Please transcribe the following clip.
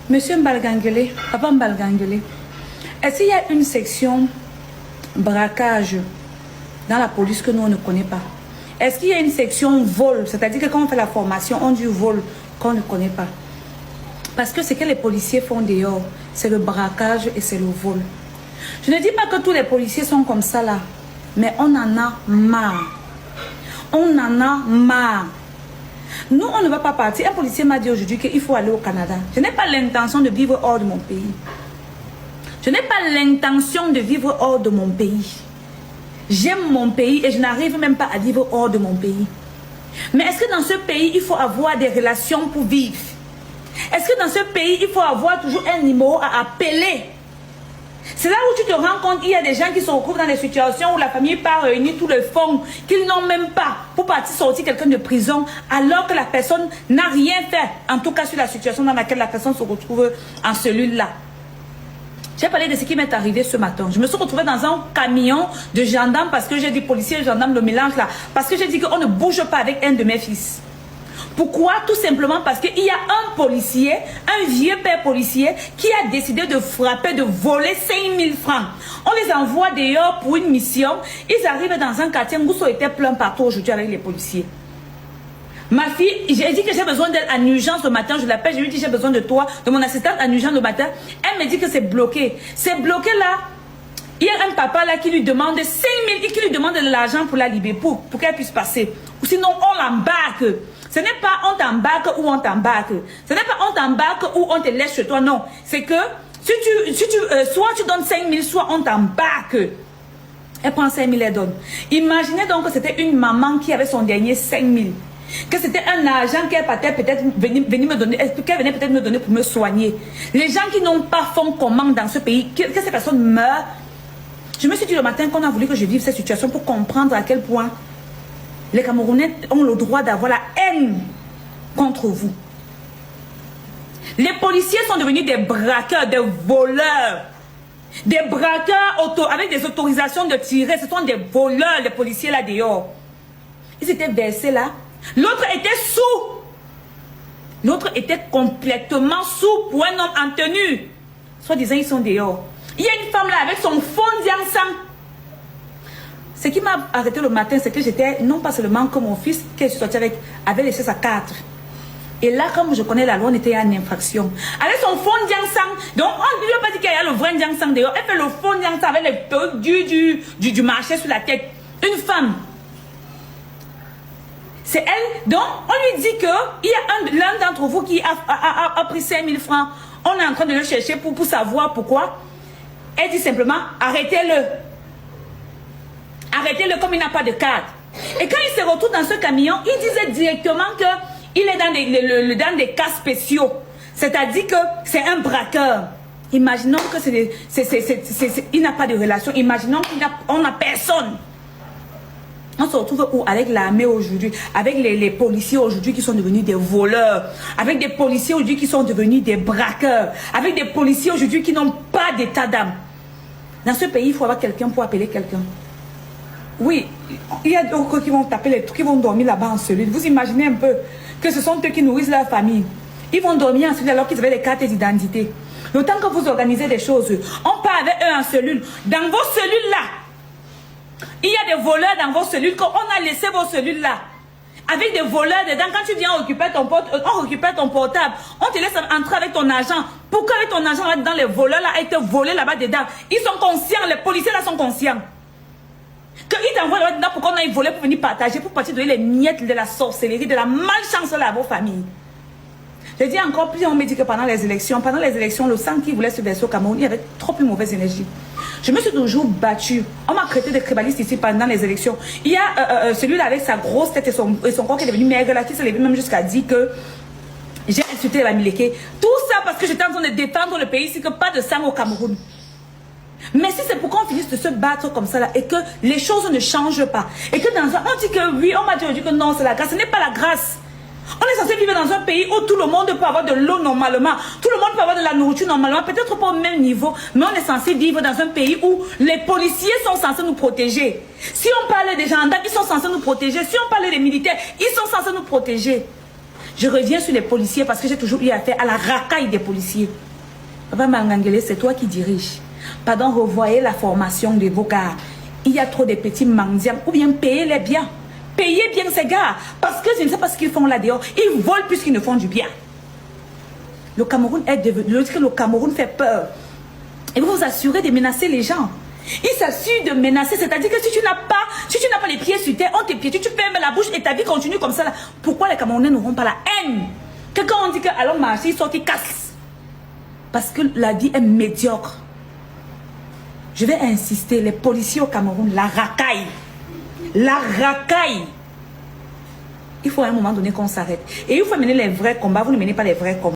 Monsieur Mbalgangele, Papa Mbalgangele, est-ce qu'il y a une section braquage dans la police que nous on ne connaît pas? Est-ce qu'il y a une section vol? C'est-à-dire que quand on fait la formation, on dit vol qu'on ne connaît pas. Parce que ce que les policiers font dehors, c'est le braquage et c'est le vol. Je ne dis pas que tous les policiers sont comme ça là, mais on en a marre. On en a marre. Nous, on ne va pas partir. Un policier m'a dit aujourd'hui qu'il faut aller au Canada. Je n'ai pas l'intention de vivre hors de mon pays. Je n'ai pas l'intention de vivre hors de mon pays. J'aime mon pays et je n'arrive même pas à vivre hors de mon pays. Mais est-ce que dans ce pays, il faut avoir des relations pour vivre? Est-ce que dans ce pays, il faut avoir toujours un numéro à appeler? C'est là où tu te rends compte qu'il y a des gens qui se retrouvent dans des situations où la famille part réunir tous les fonds qu'ils n'ont même pas pour partir sortir quelqu'un de prison alors que la personne n'a rien fait. En tout cas sur la situation dans laquelle la personne se retrouve en cellule-là. J'ai parlé de ce qui m'est arrivé ce matin. Je me suis retrouvée dans un camion de gendarmes parce que j'ai dit policier et gendarme, le mélange là. Parce que j'ai dit qu'on ne bouge pas avec un de mes fils. Pourquoi? Tout simplement parce qu'il y a un policier, un vieux père policier qui a décidé de frapper, de voler 5000 francs. On les envoie dehors pour une mission. Ils arrivent dans un quartier. Ngousso était plein partout aujourd'hui avec les policiers. Ma fille, j'ai dit que j'ai besoin d'elle en urgence le matin. Je l'appelle, je lui dis j'ai besoin de toi, de mon assistante en urgence le matin. Elle me dit que c'est bloqué. C'est bloqué là. Il y a un papa là qui lui demande 5000 et qui lui demande de l'argent pour la libérer, pour qu'elle puisse passer. Ou sinon on l'embarque. Ce n'est pas on t'embarque ou on t'embarque. Ce n'est pas on t'embarque ou on te laisse chez toi. Non. C'est que soit tu donnes 5000, soit on t'embarque. Elle prend 5000, elle donne. Imaginez donc que c'était une maman qui avait son dernier 5000. Que c'était un argent qu'elle peut-être venir me donner, qu'elle venait peut-être me donner pour me soigner. Les gens qui n'ont pas fonds commun dans ce pays, que ces personnes meurent. Je me suis dit le matin qu'on a voulu que je vive cette situation pour comprendre à quel point les Camerounais ont le droit d'avoir la haine contre vous. Les policiers sont devenus des braqueurs, des voleurs. Des braqueurs avec des autorisations de tirer. Ce sont des voleurs, les policiers là dehors. Ils étaient versés là. L'autre était sous. L'autre était complètement sous pour un homme en tenue. Soit disant, ils sont dehors. Il y a une femme là avec son fond d'encens. Ce qui m'a arrêté le matin, c'est que j'étais, non pas seulement que mon fils, qui est sorti avec, avait laissé sa carte. Et là, comme je connais la loi, on était en infraction. Avec son fond d'encens. Donc, on ne lui a pas dit qu'il y a le vrai d'encens dehors. Elle fait le fond d'encens avec les taux du marché sur la tête. Une femme. C'est elle. Donc, on lui dit qu'il y a l'un d'entre vous qui a pris 5000 francs. On est en train de le chercher pour savoir pourquoi. Elle dit simplement, arrêtez-le. Arrêtez-le comme il n'a pas de carte. Et quand il se retrouve dans ce camion, il disait directement qu'il est dans des cas spéciaux. C'est-à-dire que c'est un braqueur. Imaginons que il n'a pas de relation. Imaginons qu'on n'a personne. On se retrouve où? Avec l'armée aujourd'hui, avec les policiers aujourd'hui qui sont devenus des voleurs, avec des policiers aujourd'hui qui sont devenus des braqueurs, avec des policiers aujourd'hui qui n'ont pas d'état d'âme. Dans ce pays, il faut avoir quelqu'un pour appeler quelqu'un. Oui, il y a d'autres qui vont taper les trucs, qui vont dormir là-bas en cellule. Vous imaginez un peu que ce sont eux qui nourrissent leur famille. Ils vont dormir en cellule alors qu'ils avaient les cartes d'identité. Le temps que vous organisez des choses, on part avec eux en cellule. Dans vos cellules-là, il y a des voleurs dans vos cellules, qu'on a laissé vos cellules-là. Avec des voleurs dedans, quand tu viens récupérer on récupère ton portable, on te laisse entrer avec ton argent. Pourquoi avec ton argent là-dedans, les voleurs là, a été volés là-bas dedans? Ils sont conscients, les policiers là sont conscients. Qu'ils t'envoient là-dedans pour qu'on aille voler, pour venir partager, pour partir donner les miettes de la sorcellerie, de la malchance là à vos familles. Je dis encore plus, on me dit que pendant les élections, le sang qui voulait se verser au Cameroun, il y avait trop plus mauvaise énergie. Je me suis toujours battue. On m'a traité de tribalistes ici pendant les élections. Il y a celui-là avec sa grosse tête et son corps qui est devenu maigre là, qui s'est levé même jusqu'à dire que j'ai insulté la Mileke. Tout ça parce que j'étais en train de défendre le pays, c'est que pas de sang au Cameroun. Mais si c'est pour qu'on finisse de se battre comme ça là, et que les choses ne changent pas, et que dans un, on dit que oui, on m'a dit que non, c'est la grâce, ce n'est pas la grâce. On est censé vivre dans un pays où tout le monde peut avoir de l'eau normalement, tout le monde peut avoir de la nourriture normalement, peut-être pas au même niveau, mais on est censé vivre dans un pays où les policiers sont censés nous protéger. Si on parle des gendarmes, ils sont censés nous protéger. Si on parle des militaires, ils sont censés nous protéger. Je reviens sur les policiers parce que j'ai toujours eu affaire à la racaille des policiers. Papa Mangangele, c'est toi qui diriges. Pardon, revoyez la formation de vos gars. Il y a trop de petits mendiants. Ou bien payez-les bien. Payez bien ces gars. Parce que je ne sais pas ce qu'ils font là dehors. Ils volent plus qu'ils ne font du bien. Le Cameroun est devenu... Le Cameroun fait peur. Et vous vous assurez de menacer les gens. Ils s'assurent de menacer. C'est-à-dire que si tu n'as pas les pieds sur terre, on te piétine, tu fermes la bouche et ta vie continue comme ça. Là. Pourquoi les Camerounais n'auront pas la haine? Que quand on dit que allons marcher, ils sortent, ils cassent. Parce que la vie est médiocre. Je vais insister, les policiers au Cameroun, la racaille. La racaille. Il faut à un moment donné qu'on s'arrête. Et il faut mener les vrais combats. Vous ne menez pas les vrais combats.